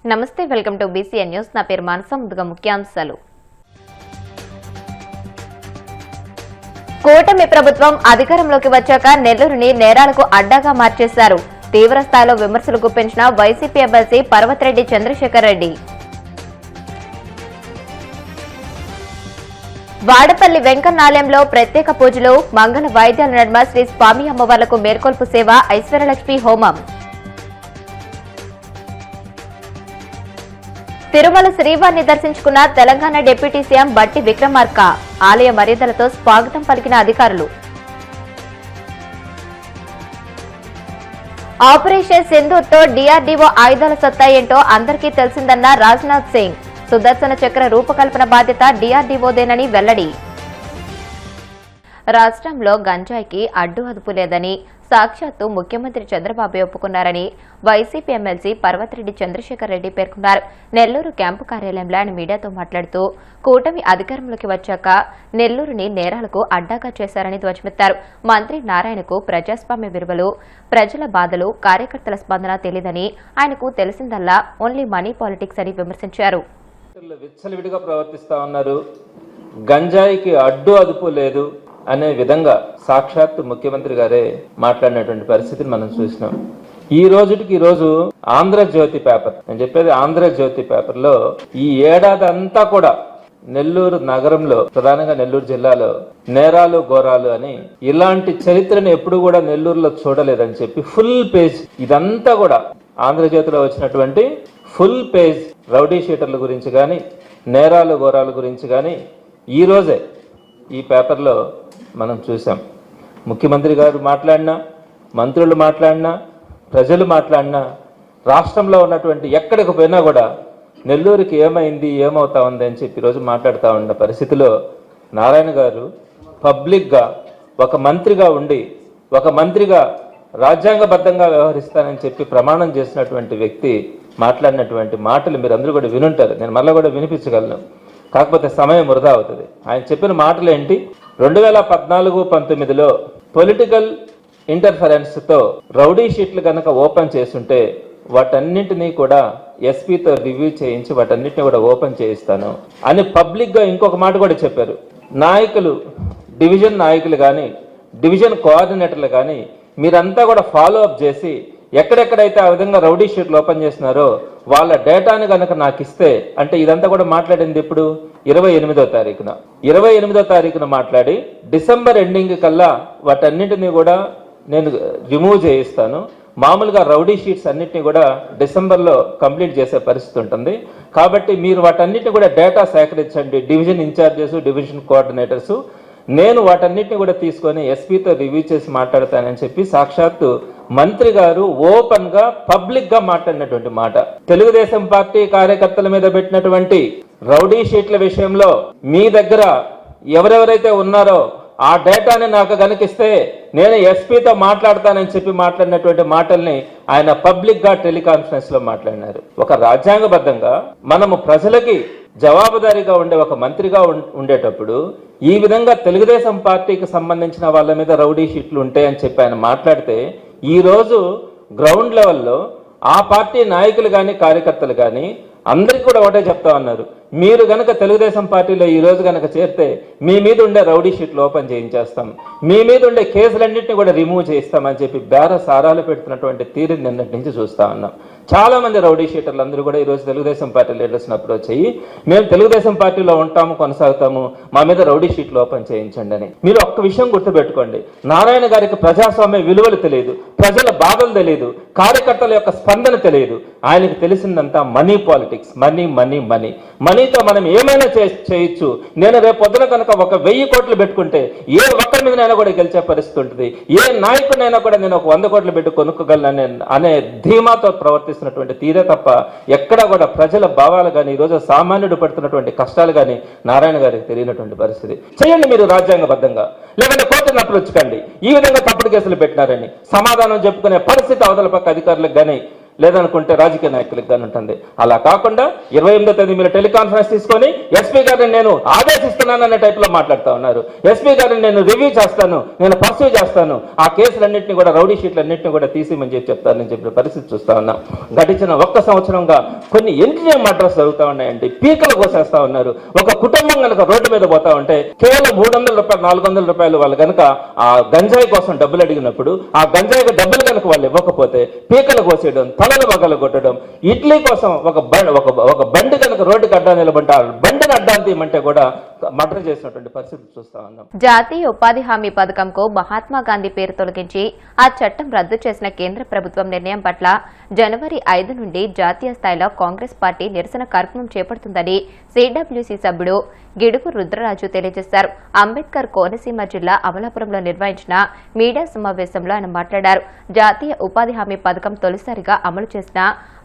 నమస్తే, welcome to BCN news. నా పేరు మానస. ముందుగా ముఖ్యాంశాలు. కూటమి ప్రభుత్వం అధికారంలోకి వచ్చాక నెల్లూరుని నేరాలకు అడ్డాగా మార్చేశారు. తీవ్ర స్థాయిలో విమర్శలు గుప్పించిన వైసీపీ ఎమ్మెల్సీ పర్వతిరెడ్డి చంద్రశేఖర్ రెడ్డి. వాడపల్లి వెంకన్నాలయంలో ప్రత్యేక పూజలు, మంగళ వాయిద్యాల నడుమ శ్రీ స్వామి అమ్మవార్లకు మేల్కొల్పు సేవ, ఐశ్వర్యలక్ష్మి హోమం. తిరుమల శ్రీవారిని దర్శించుకున్న తెలంగాణ డిప్యూటీ సీఎం బట్టి విక్రమార్క. ఆలయ మర్యాదలతో స్వాగతం పలికిన అధికారులు. ఆపరేషన్ సింధూర్తో DRDO ఆయుధాల సత్తా ఏంటో అందరికీ తెలిసిందన్న రాజ్నాథ్ సింగ్. సుదర్శన చక్ర రూపకల్పన బాధ్యత DRDOదేనని వెల్లడి. రాష్ట్రంలో గంజాయికి అడ్డు అదుపు లేదని సాక్షాత్తు ముఖ్యమంత్రి చంద్రబాబు ఒప్పుకున్నారని వైసీపీ ఎమ్మెల్సీ పర్వతిరెడ్డి చంద్రశేఖర్ రెడ్డి పేర్కొన్నారు. నెల్లూరు క్యాంపు కార్యాలయంలో ఆయన మీడియాతో మాట్లాడుతూ కూటమి అధికారంలోకి వచ్చాక నెల్లూరుని నేరాలకు అడ్డాగా చేశారని ధ్వజమెత్తారు. మంత్రి నారాయణకు ప్రజాస్వామ్య విలువలు, ప్రజల బాధలు, కార్యకర్తల స్పందన తెలియదని, ఆయనకు తెలిసిందల్లా ఓన్లీ మనీ పాలిటిక్స్ అని విమర్శించారు. విచ్చలవిడిగా ప్రవర్తిస్తా ఉన్నారు, గంజాయికి అడ్డు అదుపు లేదు అనే విధంగా సాక్షాత్తు ముఖ్యమంత్రి గారే మాట్లాడినటువంటి పరిస్థితిని మనం చూసినాం. ఈ రోజు ఆంధ్రజ్యోతి పేపర్, నేను చెప్పేది ఆంధ్రజ్యోతి పేపర్ లో ఈ ఏడాది అంతా కూడా నెల్లూరు నగరంలో, ప్రధానంగా నెల్లూరు జిల్లాలో నేరాలు ఘోరాలు అని ఇలాంటి చరిత్రను ఎప్పుడు కూడా నెల్లూరులో చూడలేదని చెప్పి ఫుల్ పేజ్, ఇదంతా కూడా ఆంధ్రజ్యోతిలో వచ్చినటువంటి ఫుల్ పేజ్ రౌడీ షీటర్ల గురించి కానీ, నేరాలు ఘోరాల గురించి కానీ ఈ రోజే ఈ పేపర్లో మనం చూసాం. ముఖ్యమంత్రి గారు మాట్లాడినా, మంత్రులు మాట్లాడినా, ప్రజలు మాట్లాడినా, రాష్ట్రంలో ఉన్నటువంటి ఎక్కడికి పోయినా కూడా నెల్లూరుకి ఏమైంది, ఏమవుతా ఉంది అని చెప్పి ఈరోజు మాట్లాడుతూ ఉన్న పరిస్థితిలో నారాయణ గారు పబ్లిక్గా ఒక మంత్రిగా ఉండి, ఒక మంత్రిగా రాజ్యాంగబద్ధంగా వ్యవహరిస్తానని చెప్పి ప్రమాణం చేసినటువంటి వ్యక్తి మాట్లాడినటువంటి మాటలు మీరు అందరూ కూడా వినుంటారు. నేను మళ్ళీ కూడా వినిపించగలను, కాకపోతే సమయం వృధా అవుతుంది. ఆయన చెప్పిన మాటలు ఏంటి? 2014-19లో పొలిటికల్ ఇంటర్ఫరెన్స్తో రౌడీ షీట్లు కనుక ఓపెన్ చేస్తుంటే వాటన్నింటినీ కూడా ఎస్పీతో రివ్యూ చేయించి వాటన్నిటిని కూడా ఓపెన్ చేయిస్తాను అని పబ్లిక్గా ఇంకొక మాట కూడా చెప్పారు. నాయకులు, డివిజన్ నాయకులు కానీ, డివిజన్ కోఆర్డినేటర్లు కానీ మీరంతా కూడా ఫాలో అప్ చేసి ఎక్కడెక్కడైతే ఆ విధంగా రౌడీ షీట్లు ఓపెన్ చేస్తున్నారో వాళ్ళ డేటాని కనుక నాకు ఇస్తే, అంటే ఇదంతా కూడా మాట్లాడింది ఇప్పుడు 28వ తారీఖున 28వ తారీఖున మాట్లాడి డిసెంబర్ ఎండింగ్ కల్లా వాటన్నింటినీ కూడా నేను రిమూవ్ చేయిస్తాను. మామూలుగా రౌడీ షీట్స్ అన్నింటినీ కూడా డిసెంబర్లో కంప్లీట్ చేసే పరిస్థితి ఉంటుంది. కాబట్టి మీరు వాటన్నిటిని కూడా డేటా సేకరించండి, డివిజన్ ఇన్ఛార్జెస్, డివిజన్ కోఆర్డినేటర్స్. నేను వాటన్నిటిని కూడా తీసుకొని ఎస్పీతో రివ్యూ చేసి మాట్లాడతానని చెప్పి సాక్షాత్తు మంత్రి గారు ఓపెన్ గా పబ్లిక్ గా మాట్లాడినటువంటి మాట. తెలుగుదేశం పార్టీ కార్యకర్తల మీద పెట్టినటువంటి రౌడీ షీట్ల విషయంలో మీ దగ్గర ఎవరెవరైతే ఉన్నారో ఆ డేటాని నాకు కనిపిస్తే నేను ఎస్పీతో మాట్లాడతానని చెప్పి మాట్లాడినటువంటి మాటల్ని ఆయన పబ్లిక్ గా టెలికాన్ఫరెన్స్ లో మాట్లాడినారు. ఒక రాజ్యాంగబద్ధంగా మనము ప్రజలకి జవాబుదారీగా ఉండే ఒక మంత్రిగా ఉండేటప్పుడు ఈ విధంగా తెలుగుదేశం పార్టీకి సంబంధించిన వాళ్ళ మీద రౌడీ షీట్లు ఉంటాయని చెప్పి ఆయన మాట్లాడితే, ఈరోజు గ్రౌండ్ లెవెల్లో ఆ పార్టీ నాయకులు కానీ, కార్యకర్తలు కానీ అందరికీ కూడా ఒకటే చెప్తా ఉన్నారు, మీరు గనక తెలుగుదేశం పార్టీలో ఈ రోజు గనక చేరితే మీ మీద ఉండే రౌడీ షీట్లు ఓపెన్ చేయించేస్తాం, మీ మీద ఉండే కేసులన్నింటినీ కూడా రిమూవ్ చేయిస్తామని చెప్పి బేర సారాలు పెడుతున్నటువంటి తీరుని నిన్నటి నుంచి చూస్తా ఉన్నాం. చాలా మంది రౌడీ షీటర్లు అందరూ కూడా ఈరోజు తెలుగుదేశం పార్టీ లీడర్స్ అప్రోచ్ అయ్యి మేము తెలుగుదేశం పార్టీలో ఉంటాము, కొనసాగుతాము, మా మీద రౌడీ షీట్లు ఓపెన్ చేయించండి అని. మీరు ఒక్క విషయం గుర్తుపెట్టుకోండి, నారాయణ గారికి ప్రజాస్వామ్య విలువలు తెలియదు, ప్రజల బాధలు తెలియదు, కార్యకర్తల యొక్క స్పందన తెలియదు. ఆయనకు తెలిసిందంతా money politics, money money money. మనీతో మనం ఏమైనా చేయొచ్చు. నేను రేపు పొద్దున కనుక 1000 కోట్లు పెట్టుకుంటే ఏ ఒక్కరి మీదనైనా కూడా గెలిచే పరిస్థితి ఉంటుంది. ఏ నాయకుడినైనా కూడా నేను 100 కోట్లు పెట్టి కొనుక్కోగలను అనే ధీమాతో ప్రవర్తిస్తున్నటువంటి తీరే తప్ప ఎక్కడా కూడా ప్రజల భావాలు కానీ, ఈరోజు సామాన్యుడు పడుతున్నటువంటి కష్టాలు కానీ నారాయణ గారికి తెలియనటువంటి పరిస్థితి. చేయండి మీరు రాజ్యాంగబద్ధంగా, లేదంటే కోర్టును అప్రోచ్ కండి. ఈ విధంగా తప్పుడు కేసులు పెట్టినారని సమాధానం చెప్పుకునే పరిస్థితి అవతల పక్క అధికారులకు కానీ, లేదనుకుంటే రాజకీయ నాయకులకు కానీ ఉంటుంది. అలా కాకుండా 28వ తేదీ మీరు టెలికాన్ఫరెన్స్ తీసుకొని ఎస్పీ గారిని నేను ఆదేశిస్తున్నాను అనే టైప్లో మాట్లాడుతూ ఉన్నారు. ఎస్పీ గారిని నేను రివ్యూ చేస్తాను, నేను పర్సూ చేస్తాను, ఆ కేసులన్నింటినీ కూడా రౌడీ షీట్లన్నింటినీ కూడా తీసేయమని చెప్తానని చెప్పిన పరిస్థితి చూస్తా ఉన్నాం. గడిచిన 1 సంవత్సరంగా కొన్ని ఎంజీఎం మర్డర్స్ జరుగుతూ ఉన్నాయండి. పీకలు కోసేస్తా ఉన్నారు. ఒక కుటుంబం కనుక రోడ్డు మీద పోతా ఉంటే కేవలం 300 రూపాయలు 400 రూపాయలు వాళ్ళు కనుక ఆ గంజాయి కోసం డబ్బులు అడిగినప్పుడు ఆ గంజాయికి డబ్బులు కనుక వాళ్ళు ఇవ్వకపోతే పీకలు కోసేయడం, తలలు బగలు కొట్టడం, ఇడ్లీ కోసం ఒక బండి కనుక రోడ్డుకి అడ్డా నిలబడ్డా బండిని అడ్డాన్ని తీయమంటే కూడా మర్డర్ చేసినటువంటి పరిస్థితి చూస్తా ఉన్నాం. జాతీయ ఉపాధి హామీ పథకంకు మహాత్మా గాంధీ పేరు తొలగించి ఆ చట్టం రద్దు చేసిన కేంద్ర ప్రభుత్వం నిర్ణయం పట్ల జనవరి 5 నుండి జాతీయ స్థాయిలో కాంగ్రెస్ పార్టీ నిరసన కార్యక్రమం చేపడుతుందని సిడబ్ల్యూసీ సభ్యుడు గిడుగు రుద్రరాజు తెలియజేశారు. అంబేద్కర్ కోనసీమ జిల్లా అమలాపురంలో నిర్వహించిన మీడియా సమావేశంలో ఆయన మాట్లాడారు. జాతీయ ఉపాధి హామీ పథకం తొలిసారిగా అమలు చేసిన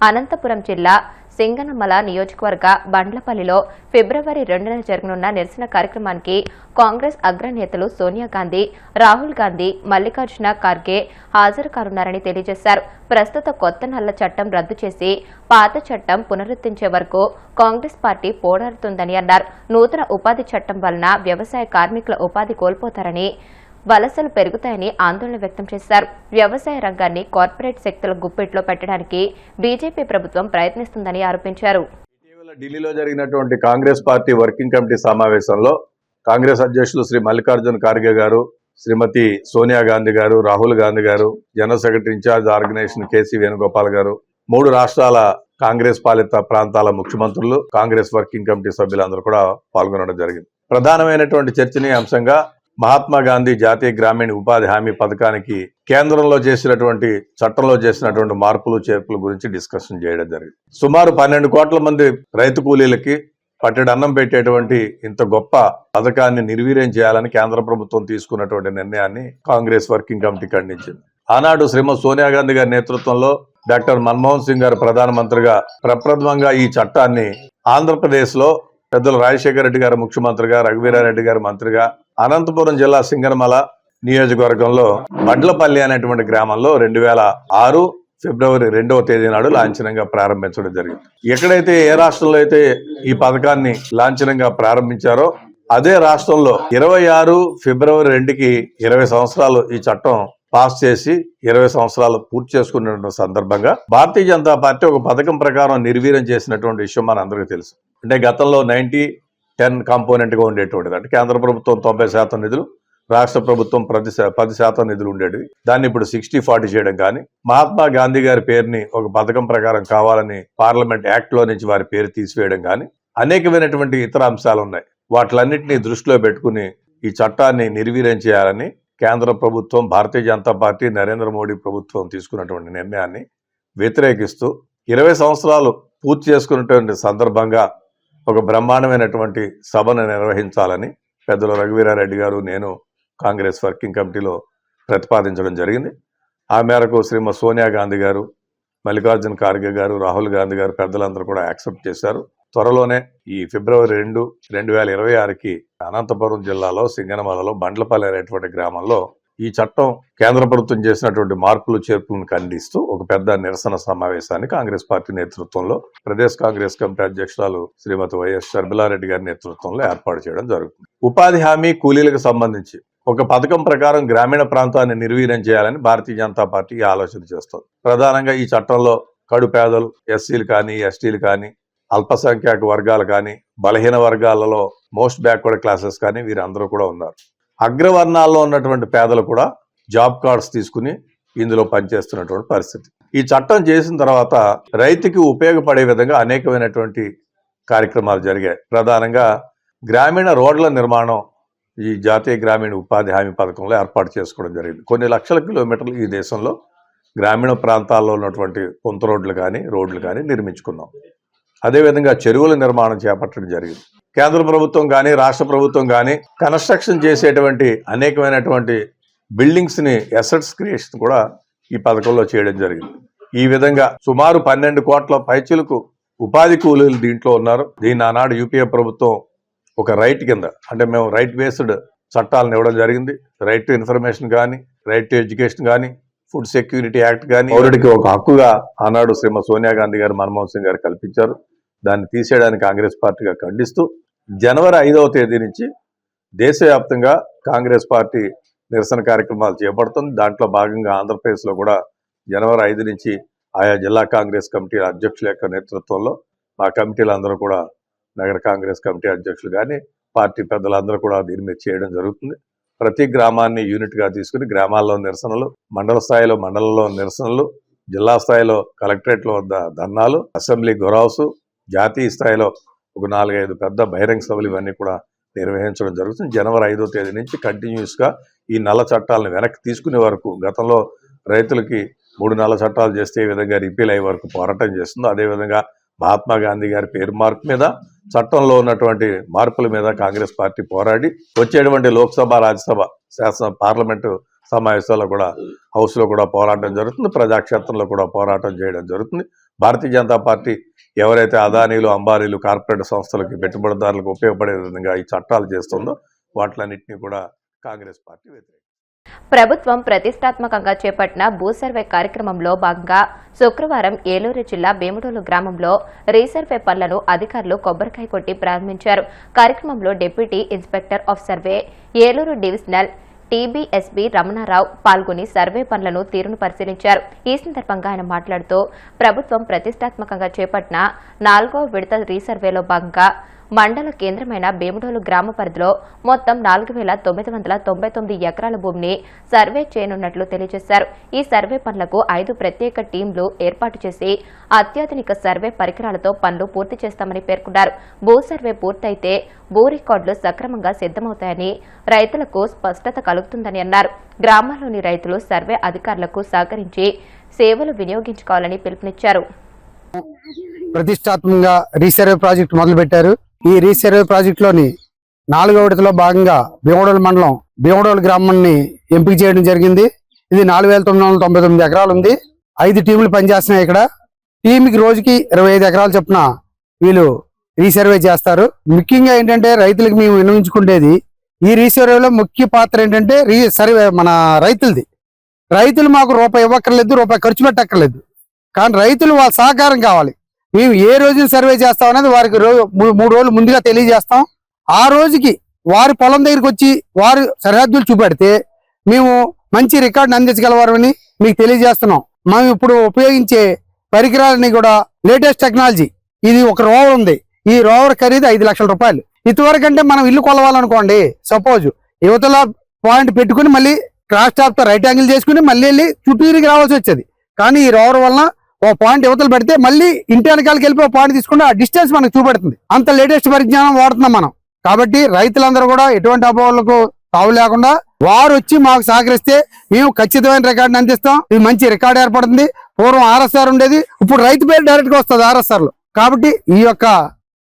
అనంతపురం జిల్లా సింగనమల నియోజకవర్గ బండ్లపల్లిలో ఫిబ్రవరి 2న జరగనున్న నిరసన కార్యక్రమానికి కాంగ్రెస్ అగ్రనేతలు సోనియా గాంధీ, రాహుల్ గాంధీ, మల్లికార్జున ఖార్గే హాజరు కానున్నారని తెలియజేశారు. ప్రస్తుత కొత్త నల్ల చట్టం రద్దు చేసి పాత చట్టం పునరుద్ధరించే వరకు కాంగ్రెస్ పార్టీ పోరాడుతుందని అన్నారు. నూతన ఉపాధి చట్టం వలన వ్యవసాయ కార్మికుల ఉపాధి కోల్పోతారని, వలసలు పెరుగుతాయని ఆందోళన వ్యక్తం చేశారు. వ్యవసాయ రంగాన్ని కార్పొరేట్ శక్తుల గుప్పెట్లో పెట్టడానికి బీజేపీ ప్రభుత్వం ప్రయత్నిస్తుందని ఆరోపించారు. ఇటీవల ఢిల్లీలో జరిగినటువంటి కాంగ్రెస్ పార్టీ వర్కింగ్ కమిటీ సమావేశంలో కాంగ్రెస్ అధ్యక్షులు శ్రీ మల్లికార్జున ఖార్గే గారు, శ్రీమతి సోనియా గాంధీ గారు, రాహుల్ గాంధీ గారు, general secretary in charge organisation KC Venugopal గారు, 3 రాష్ట్రాల కాంగ్రెస్ పాలిత ప్రాంతాల ముఖ్యమంత్రులు, కాంగ్రెస్ వర్కింగ్ కమిటీ సభ్యులందరూ కూడా పాల్గొనడం జరిగింది. ప్రధానమైనటువంటి చర్చనీయాంశంగా మహాత్మా గాంధీ జాతీయ గ్రామీణ ఉపాధి హామీ పథకానికి కేంద్రంలో చేసినటువంటి చట్టంలో చేసినటువంటి మార్పులు చేర్పుల గురించి డిస్కషన్ చేయడం జరిగింది. సుమారు 12 కోట్ల మంది రైతు కూలీలకి పట్టెడు అన్నం పెట్టేటువంటి ఇంత గొప్ప పథకాన్ని నిర్వీర్యం చేయాలని కేంద్ర ప్రభుత్వం తీసుకున్నటువంటి నిర్ణయాన్ని కాంగ్రెస్ వర్కింగ్ కమిటీ ఖండించింది. ఆనాడు శ్రీమతి సోనియా గాంధీ గారి నేతృత్వంలో డాక్టర్ మన్మోహన్ సింగ్ గారు ప్రధానమంత్రిగా ప్రప్రథమంగా ఈ చట్టాన్ని ఆంధ్రప్రదేశ్ లో పెద్దలు రాజశేఖర రెడ్డి గారు ముఖ్యమంత్రిగా, రఘువీరారెడ్డి గారు మంత్రిగా, అనంతపురం జిల్లా సింగనమల నియోజకవర్గంలో బండ్లపల్లి అనేటువంటి గ్రామంలో 2006 ఫిబ్రవరి 2వ తేదీ నాడు లాంఛనంగా ప్రారంభించడం జరిగింది. ఎక్కడైతే ఏ రాష్ట్రంలో అయితే ఈ పథకాన్ని లాంఛనంగా ప్రారంభించారో అదే రాష్ట్రంలో 26 ఫిబ్రవరి 2కి 20 సంవత్సరాలు ఈ చట్టం పాస్ చేసి 20 సంవత్సరాలు పూర్తి చేసుకున్న సందర్భంగా భారతీయ జనతా పార్టీ ఒక పథకం ప్రకారం నిర్వీర్యం చేసినటువంటి విషయం మన అందరికీ తెలుసు. అంటే గతంలో 90-10 కాంపోనెంట్ గా ఉండేటువంటిది. అంటే కేంద్ర ప్రభుత్వం 90% నిధులు, రాష్ట్ర ప్రభుత్వం 10% నిధులు ఉండేవి. దాన్ని ఇప్పుడు 60-40 చేయడం కానీ, మహాత్మా గాంధీ గారి పేరుని ఒక పథకం ప్రకారం కావాలని పార్లమెంట్ యాక్ట్ లో నుంచి వారి పేరు తీసివేయడం కానీ, అనేకమైనటువంటి ఇతర అంశాలు ఉన్నాయి. వాటిలన్నింటినీ దృష్టిలో పెట్టుకుని ఈ చట్టాన్ని నిర్వీర్యం చేయాలని కేంద్ర ప్రభుత్వం, భారతీయ జనతా పార్టీ, నరేంద్ర మోడీ ప్రభుత్వం తీసుకున్నటువంటి నిర్ణయాన్ని వ్యతిరేకిస్తూ 20 సంవత్సరాలు పూర్తి చేసుకున్నటువంటి సందర్భంగా ఒక బ్రహ్మాండమైనటువంటి సభను నిర్వహించాలని పెద్దలు రఘువీరారెడ్డి గారు, నేను కాంగ్రెస్ వర్కింగ్ కమిటీలో ప్రతిపాదించడం జరిగింది. ఆ మేరకు శ్రీమతి సోనియా గాంధీ గారు, మల్లికార్జున ఖార్గే గారు, రాహుల్ గాంధీ గారు పెద్దలందరూ కూడా యాక్సెప్ట్ చేశారు. త్వరలోనే ఈ ఫిబ్రవరి 2, 2026కి అనంతపురం జిల్లాలో సింగనమలలో బండ్లపల్లి అనేటువంటి గ్రామంలో ఈ చట్టం కేంద్ర ప్రభుత్వం చేసినటువంటి మార్పులు చేర్పులను ఖండిస్తూ ఒక పెద్ద నిరసన సమావేశాన్ని కాంగ్రెస్ పార్టీ నేతృత్వంలో ప్రదేశ్ కాంగ్రెస్ కమిటీ అధ్యక్షురాలు శ్రీమతి వైఎస్ షర్మిలారెడ్డి గారి నేతృత్వంలో ఏర్పాటు చేయడం జరుగుతుంది. ఉపాధి హామీ కూలీలకు సంబంధించి ఒక పథకం ప్రకారం గ్రామీణ ప్రాంతాన్ని నిర్వీర్యం చేయాలని భారతీయ జనతా పార్టీ ఆలోచన చేస్తుంది. ప్రధానంగా ఈ చట్టంలో కడు పేదలు, ఎస్సీలు కానీ, ఎస్టీలు కానీ, అల్పసంఖ్యాక వర్గాలు కానీ, బలహీన వర్గాలలో మోస్ట్ బ్యాక్వర్డ్ క్లాసెస్ కానీ వీరందరూ కూడా ఉన్నారు. అగ్రవర్ణాల్లో ఉన్నటువంటి పేదలు కూడా జాబ్ కార్డ్స్ తీసుకుని ఇందులో పనిచేస్తున్నటువంటి పరిస్థితి. ఈ చట్టం చేసిన తర్వాత రైతుకి ఉపయోగపడే విధంగా అనేకమైనటువంటి కార్యక్రమాలు జరిగాయి. ప్రధానంగా గ్రామీణ రోడ్ల నిర్మాణం ఈ జాతీయ గ్రామీణ ఉపాధి హామీ పథకంలో ఏర్పాటు చేసుకోవడం జరిగింది. కొన్ని లక్షల కిలోమీటర్లు ఈ దేశంలో గ్రామీణ ప్రాంతాల్లో ఉన్నటువంటి పొంత రోడ్లు కానీ, రోడ్లు కానీ నిర్మించుకున్నాం. అదేవిధంగా చెరువుల నిర్మాణం చేపట్టడం జరిగింది. కేంద్ర ప్రభుత్వం కానీ, రాష్ట్ర ప్రభుత్వం కానీ కన్స్ట్రక్షన్ చేసేటువంటి అనేకమైనటువంటి బిల్డింగ్స్ ని, అసెట్స్ క్రియేషన్ కూడా ఈ పథకంలో చేయడం జరిగింది. ఈ విధంగా సుమారు 12 కోట్ల పైచిలకు ఉపాధి కూలీలు దీంట్లో ఉన్నారు. దీన్ని ఆనాడు యూపీఏ ప్రభుత్వం ఒక రైట్ కింద, అంటే మేము రైట్ బేస్డ్ చట్టాలను ఇవ్వడం జరిగింది. రైట్ టు ఇన్ఫర్మేషన్ కానీ, రైట్ టు ఎడ్యుకేషన్ కానీ, ఫుడ్ సెక్యూరిటీ యాక్ట్ కానీ పౌరుడికి ఒక హక్కుగా ఆనాడు శ్రీమతి సోనియా గాంధీ గారు, మన్మోహన్ సింగ్ గారు కల్పించారు. దాన్ని తీసేయడానికి కాంగ్రెస్ పార్టీగా ఖండిస్తూ జనవరి 5వ తేదీ నుంచి దేశవ్యాప్తంగా కాంగ్రెస్ పార్టీ నిరసన కార్యక్రమాలు చేపడుతుంది. దాంట్లో భాగంగా ఆంధ్రప్రదేశ్లో కూడా జనవరి 5 నుంచి ఆయా జిల్లా కాంగ్రెస్ కమిటీ అధ్యక్షుల యొక్క నేతృత్వంలో మా కమిటీలందరూ కూడా, నగర కాంగ్రెస్ కమిటీ అధ్యక్షులు కానీ పార్టీ పెద్దలందరూ కూడా దీని మీద చేయడం జరుగుతుంది. ప్రతి గ్రామాన్ని యూనిట్గా తీసుకుని గ్రామాల్లో నిరసనలు, మండల స్థాయిలో మండలంలో నిరసనలు, జిల్లా స్థాయిలో కలెక్టరేట్ల వద్ద ధర్నాలు, అసెంబ్లీ గొరవసు, జాతీయ స్థాయిలో ఒక 4-5 పెద్ద బహిరంగ సభలు ఇవన్నీ కూడా నిర్వహించడం జరుగుతుంది. జనవరి 5వ తేదీ నుంచి కంటిన్యూస్గా ఈ నల్ల చట్టాలను వెనక్కి తీసుకునే వరకు, గతంలో రైతులకి 3 నల్ల చట్టాలు చేస్తే ఈ విధంగా రిపీల్ అయ్యే వరకు పోరాటం చేస్తుందో, అదేవిధంగా మహాత్మా గాంధీ గారి పేరు మార్పు మీద, చట్టంలో ఉన్నటువంటి మార్పుల మీద కాంగ్రెస్ పార్టీ పోరాడి వచ్చేటువంటి లోక్సభ, రాజ్యసభ, శాసన పార్లమెంటు సమావేశాల్లో కూడా, హౌస్లో కూడా పోరాటం జరుగుతుంది. ప్రజాక్షేత్రంలో కూడా పోరాటం చేయడం జరుగుతుంది. భారతీయ జనతా పార్టీ ఎవరైతే అదానీలు, అంబానీలు, కార్పొరేట్ సంస్థలకి, పెట్టుబడిదారులకు ఉపయోగపడే విధంగా ఈ చట్టాలు చేస్తుందో వాటిలన్నింటినీ కూడా కాంగ్రెస్ పార్టీ వ్యతిరేకిస్తుంది. ప్రభుత్వం ప్రతిష్టాత్మకంగా చేపట్టిన భూ సర్వే కార్యక్రమంలో భాగంగా శుక్రవారం ఏలూరు జిల్లా భీముడోలు గ్రామంలో రీసర్వే పనులను అధికారులు కొబ్బరికాయ కొట్టి ప్రారంభించారు. కార్యక్రమంలో deputy inspector of survey Eluru divisional T B S B Ramanarao పాల్గొని సర్వే పనులను తీరును పరిశీలించారు. ఈ సందర్భంగా ఆయన మాట్లాడుతూ ప్రభుత్వం ప్రతిష్టాత్మకంగా చేపట్టిన 4వ విడత రీసర్వేలో భాగంగా మండల కేంద్రమైన భీముడోలు గ్రామ పరిధిలో మొత్తం 4,999 ఎకరాల భూమిని సర్వే చేయనున్నట్లు తెలియజేశారు. ఈ సర్వే పనులకు 5 ప్రత్యేక టీంలు ఏర్పాటు చేసి అత్యాధునిక సర్వే పరికరాలతో పనులు పూర్తి చేస్తామని పేర్కొన్నారు. భూ సర్వే పూర్తయితే భూ రికార్డులు సక్రమంగా సిద్దమవుతాయని, రైతులకు స్పష్టత కలుగుతుందని అన్నారు. గ్రామాల్లోని రైతులు సర్వే అధికారులకు సహకరించి సేవలు వినియోగించుకోవాలని పిలుపునిచ్చారు. ప్రతిష్టాత్మకంగా రీసర్వే ప్రాజెక్టు మొదలుపెట్టారు. ఈ రీసర్వే ప్రాజెక్టులోని 4వ విడతలో భాగంగా భీమడోలు మండలం భీమడోలు గ్రామాన్ని ఎంపిక చేయడం జరిగింది. ఇది 4,999 ఎకరాలు ఉంది. 5 టీంలు పనిచేస్తున్నాయి. ఇక్కడ టీంకి రోజుకి 25 ఎకరాలు చొప్పున వీళ్ళు రీసర్వే చేస్తారు. ముఖ్యంగా ఏంటంటే రైతులకు మేము విన్నవించుకునేది, ఈ రీసర్వేలో ముఖ్య పాత్ర ఏంటంటే సర్వే మన రైతులది. రైతులు మాకు రూపాయి ఇవ్వక్కర్లేదు, రూపాయి ఖర్చు పెట్టక్కర్లేదు. కానీ రైతులు వాళ్ళ సహకారం కావాలి. మేము ఏ రోజున సర్వే చేస్తాం అనేది వారికి 3 రోజులు ముందుగా తెలియజేస్తాం. ఆ రోజుకి వారి పొలం దగ్గరికి వచ్చి వారు సరిహద్దులు చూపెడితే మేము మంచి రికార్డుని అందించగలవారని మీకు తెలియజేస్తున్నాం. మేము ఇప్పుడు ఉపయోగించే పరికరాలని కూడా లేటెస్ట్ టెక్నాలజీ. ఇది ఒక రోవర్ ఉంది. ఈ రోవర్ ఖరీదు 5 లక్షల రూపాయలు. ఇంతవరకంటే మనం ఇల్లు కొలవాలనుకోండి, సపోజ్ యువతల పాయింట్ పెట్టుకుని మళ్ళీ క్రాస్ టాప్ తో రైట్ యాంగిల్ చేసుకుని మళ్ళీ వెళ్ళి చుట్టూరికి రావాల్సి వచ్చేది. కానీ ఈ రోవర్ వలన ఓ పాయింట్ యువతలు పెడితే మళ్ళీ ఇంటి వెనకాలకి వెళ్ళి ఓ పాయింట్ తీసుకుంటే ఆ డిస్టెన్స్ మనకు చూపెడుతుంది. అంత లేటెస్ట్ పరిజ్ఞానం వాడుతున్నాం మనం. కాబట్టి రైతులందరూ కూడా ఎటువంటి అభావాలకు తావు లేకుండా వారు వచ్చి మాకు సహకరిస్తే మేము ఖచ్చితమైన రికార్డుని అందిస్తాం. ఇది మంచి రికార్డు ఏర్పడుతుంది. పూర్వం ఆర్ఎస్ఆర్ ఉండేది, ఇప్పుడు రైతు పేరు డైరెక్ట్ గా వస్తుంది ఆర్ఎస్ఆర్ లో. కాబట్టి ఈ యొక్క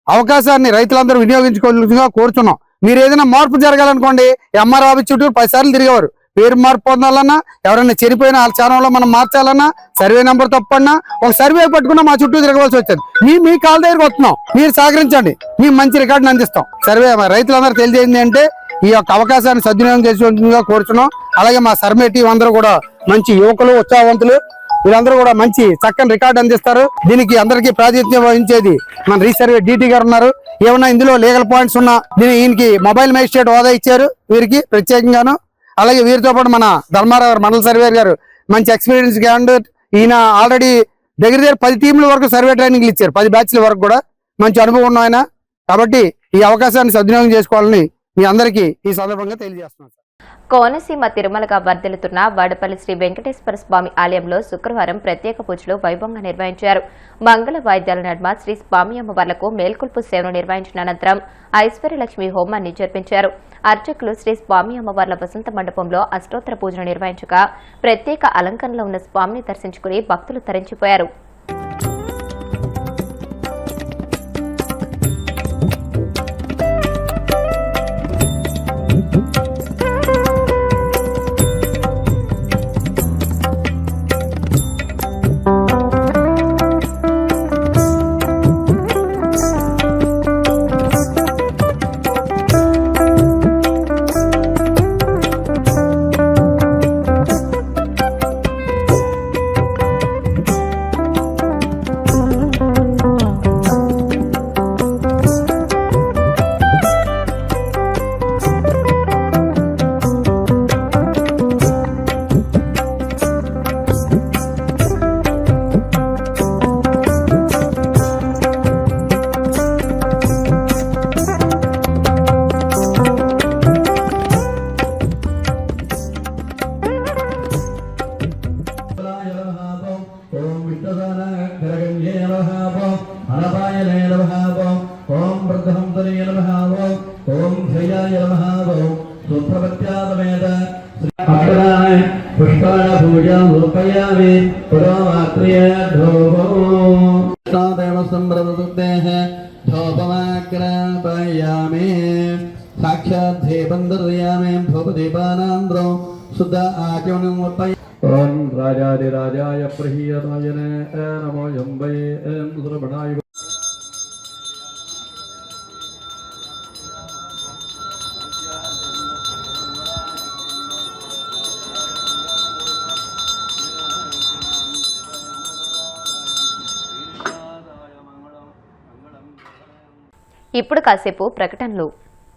అవకాశాన్ని రైతులందరూ వినియోగించుకోవాల్సిందిగా కోరుతున్నాం. మీరు ఏదైనా మార్పు జరగాలనుకోండి, ఎంఆర్ ఆఫీస్ చుట్టూ 10 సార్లు తిరిగేవారు. పేరు మార్పు పొందాలన్నా, ఎవరైనా చనిపోయిన వాళ్ళ ఛానల్లో మనం మార్చాలన్నా, సర్వే నెంబర్ తప్పన్నా, ఒక సర్వే పట్టుకున్నా మా చుట్టూ తిరగవలసి వచ్చేది. మీ కాళ్ళ దగ్గరకు వస్తున్నాం, మీరు సహకరించండి, మేము మంచి రికార్డుని అందిస్తాం. సర్వే రైతులందరూ తెలియజేయండి అంటే ఈ యొక్క అవకాశాన్ని సద్వినియోగం చేసుకోవాల్సిందిగా కోరుతున్నాం. అలాగే మా సర్వే టీం అందరూ కూడా మంచి యువకులు, ఉత్సాహవంతులు, వీళ్ళందరూ కూడా మంచి చక్కని రికార్డు అందిస్తారు. దీనికి అందరికీ ప్రాతినిధ్యం వహించేది మన రీసర్వే డీటీ గారు ఉన్నారు. ఏమన్నా ఇందులో లీగల్ పాయింట్స్ ఉన్నా ఈయనకి మొబైల్ మేజిస్ట్రేట్ హోదా ఇచ్చారు వీరికి ప్రత్యేకంగాను. అలాగే వీరితో పాటు మన ధర్మారావు మండల సర్వేర్ గారు మంచి ఎక్స్పీరియన్స్ క్యాండిడేట్. ఈయన ఆల్రెడీ దగ్గర 10 టీంల వరకు సర్వే ట్రైనింగ్లు ఇచ్చారు, 10 బ్యాచ్ల వరకు కూడా మంచి అనుభవం ఉన్న ఆయన. కాబట్టి ఈ అవకాశాన్ని సద్వినియోగం చేసుకోవాలని మీ అందరికీ ఈ సందర్భంగా తెలియజేస్తున్నాను. కోనసీమ తిరుమలగా వర్ధిల్లుతున్న వాడపల్లి శ్రీ వెంకటేశ్వర స్వామి ఆలయంలో శుక్రవారం ప్రత్యేక పూజలు వైభవంగా నిర్వహించారు. మంగళ వాయిద్యాల నడుమ శ్రీ స్వామి అమ్మవార్లకు మేల్కొల్పు సేవను నిర్వహించిన అనంతరం ఐశ్వర్యలక్ష్మి హోమాన్ని జరిపించారు. అర్చకులు శ్రీ స్వామి అమ్మవార్ల వసంత మండపంలో అష్టోత్తర పూజను నిర్వహించగా ప్రత్యేక అలంకరణలో ఉన్న స్వామిని దర్శించుకుని భక్తులు తరించిపోయారు. అనపాయనే నమః ఓం వృద్ధహంతనే నమః ఓం శ్రేయాయ నమః సుప్రపత్యాదమేత అక్షరాయ పుష్పాణ పూజాం లోకయామి పురోమాత్రియధోమో దేవ సంబ్రవృద్ధేః ధోపమాగ్రాపయామి సాక్షాత్ దేవందర్యామి భూపదీపానాంద్రో శుద్ధ ఆచమనం వర్పయ ఓం రాజాదిరాజాయ ప్రియతాయనే నమో యంబై శ్రవణాయ. ఇప్పుడు కాసేపు ప్రకటనలు.